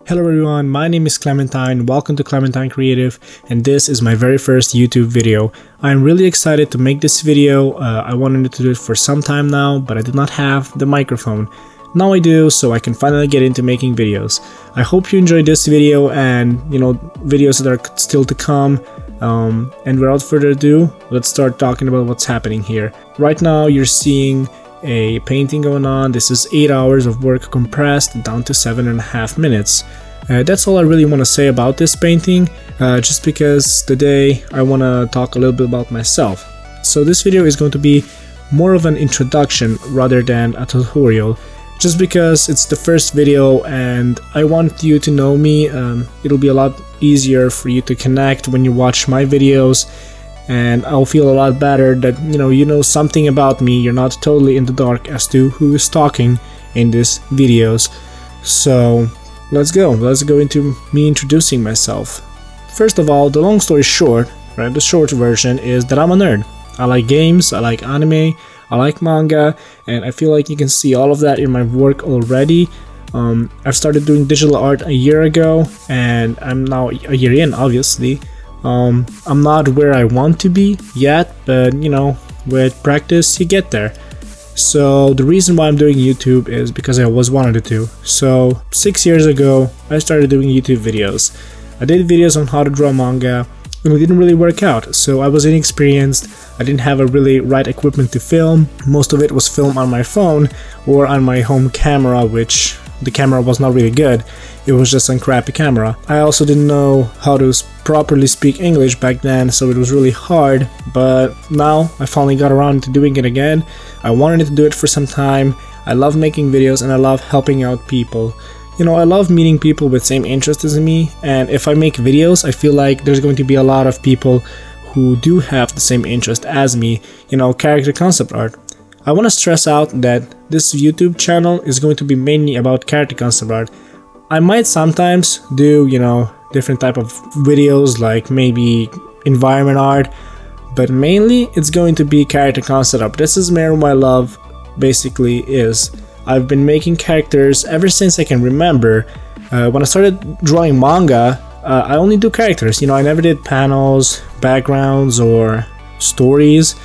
Hello everyone, my name is Clementine, welcome to Clementine Creative, and this is my very first YouTube video. I'm really excited to make this video. I wanted to do it for some time now, but I did not have the microphone. Now I do, so I can finally get into making videos. I hope you enjoyed this video and, videos that are still to come. And without further ado, let's start talking about what's happening here. Right now you're seeing a painting going on. This is 8 hours of work compressed down to 7.5 minutes. That's all I really want to say about this painting, just because today I want to talk a little bit about myself. So this video is going to be more of an introduction rather than a tutorial, just because it's the first video and I want you to know me. It'll be a lot easier for you to connect when you watch my videos, and I'll feel a lot better that you know something about me. You're not totally in the dark as to who is talking in these videos. So let's go into me introducing myself. First of all, the long story short, right, the short version is that I'm a nerd. I like games, I like anime, I like manga, and I feel like you can see all of that in my work already. I've started doing digital art a year ago, and I'm now a year in, obviously. I'm not where I want to be yet, but with practice you get there. So the reason why I'm doing YouTube is because I always wanted to. So 6 years ago I started doing YouTube videos. I did videos on how to draw manga, and it didn't really work out, so I was inexperienced. I didn't have a really right equipment to film. Most of it was filmed on my phone or on my home camera, which the camera was not really good. It was just a crappy camera. I also didn't know how to properly speak English back then, so it was really hard, but now I finally got around to doing it again. I wanted to do it for some time. I love making videos and I love helping out people. I love meeting people with same interests as me, and if I make videos, I feel like there's going to be a lot of people who do have the same interest as me, character concept art. I want to stress out that this YouTube channel is going to be mainly about character concept art. I might sometimes do, different type of videos like maybe environment art, but mainly it's going to be character concept art. This is where my love basically is. I've been making characters ever since I can remember. When I started drawing manga, I only do characters. I never did panels, backgrounds, or stories.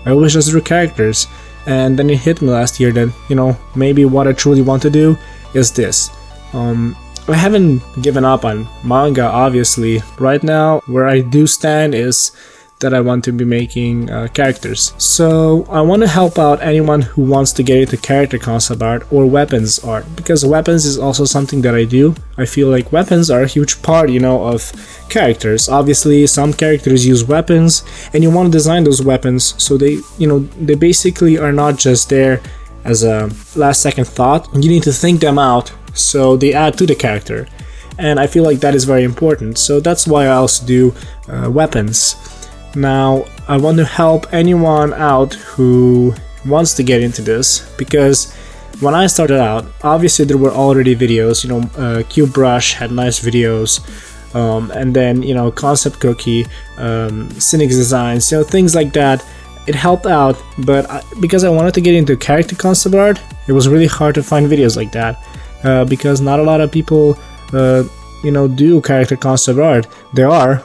I always just drew characters. And then it hit me last year that, maybe what I truly want to do is this. I haven't given up on manga, obviously. Right now, where I do stand is that I want to be making characters. So I want to help out anyone who wants to get into character concept art or weapons art, because weapons is also something that I do. I feel like weapons are a huge part, of characters. Obviously, some characters use weapons, and you want to design those weapons so they basically are not just there as a last second thought. You need to think them out so they add to the character, and I feel like that is very important. So that's why I also do weapons. Now, I want to help anyone out who wants to get into this, because when I started out, obviously there were already videos, Cube Brush had nice videos, and then, Concept Cookie, Cynic's Designs, things like that. It helped out, but because I wanted to get into character concept art, it was really hard to find videos like that, because not a lot of people do character concept art. There are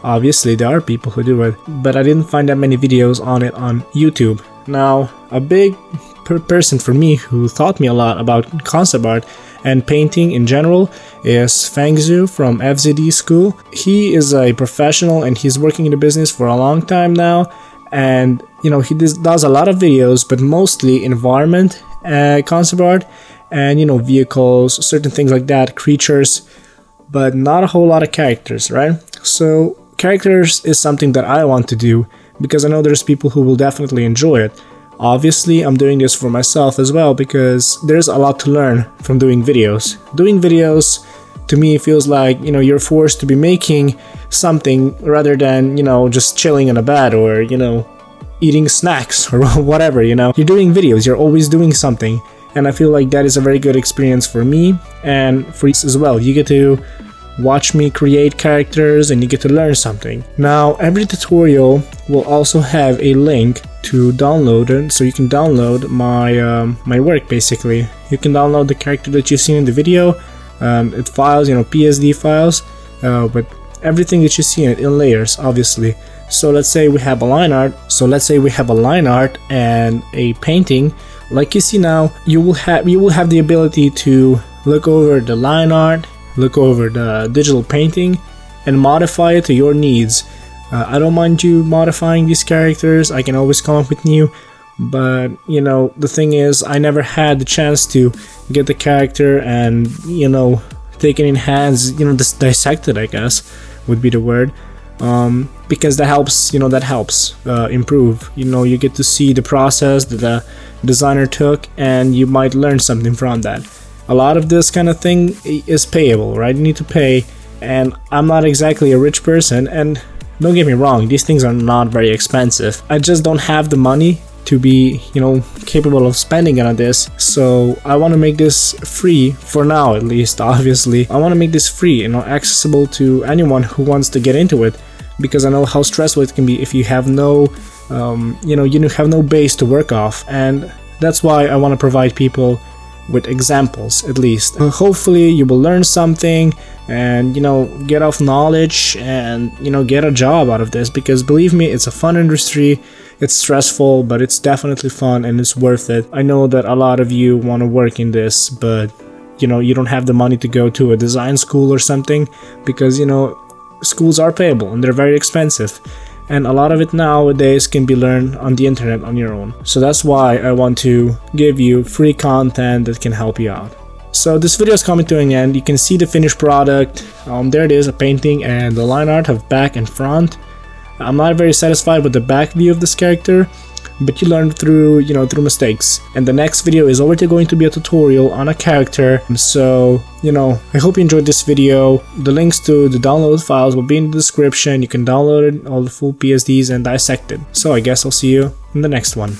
people who do it, but I didn't find that many videos on it on YouTube. Now, a big person for me who taught me a lot about concept art and painting in general is Fangzu from FZD School. He is a professional and he's working in the business for a long time now, and he does a lot of videos, but mostly environment concept art and vehicles, certain things like that, creatures, but not a whole lot of characters, right? So characters is something that I want to do because I know there's people who will definitely enjoy it. Obviously, I'm doing this for myself as well because there's a lot to learn from doing videos. Doing videos to me feels like, you're forced to be making something rather than, just chilling in a bed or, eating snacks or whatever, You're doing videos, you're always doing something. And I feel like that is a very good experience for me and for you as well. You get to watch me create characters and you get to learn something. Now, every tutorial will also have a link to download it, so you can download my work basically. You can download the character that you've seen in the video, It files, PSD files, with everything that you see in it in layers, obviously. So let's say we have a line art. And a painting. Like you see now, you will have the ability to look over the line art, look over the digital painting, and modify it to your needs. I don't mind you modifying these characters. I can always come up with new. But the thing is, I never had the chance to get the character and take it in hands, dissect it, I guess would be the word. Because that helps improve. You get to see the process that the designer took, and you might learn something from that. A lot of this kind of thing is payable, right? You need to pay, and I'm not exactly a rich person, and don't get me wrong, these things are not very expensive. I just don't have the money to be capable of spending on this, so I want to make this free for now, at least. Obviously I want to make this free, accessible to anyone who wants to get into it, because I know how stressful it can be if you have no you have no base to work off, and that's why I want to provide people with examples, at least. Hopefully you will learn something and get off knowledge and get a job out of this, because believe me, it's a fun industry. It's stressful, but it's definitely fun and it's worth it. I know that a lot of you want to work in this, but you don't have the money to go to a design school or something, because schools are payable and they're very expensive, and a lot of it nowadays can be learned on the internet on your own. So that's why I want to give you free content that can help you out. So this video is coming to an end. You can see the finished product. There it is, a painting and the line art of back and front. I'm not very satisfied with the back view of this character, but you learn through through mistakes. And the next video is already going to be a tutorial on a character. So I hope you enjoyed this video. The links to the downloaded files will be in the description. You can download it, all the full PSDs, and dissect it. So I guess I'll see you in the next one.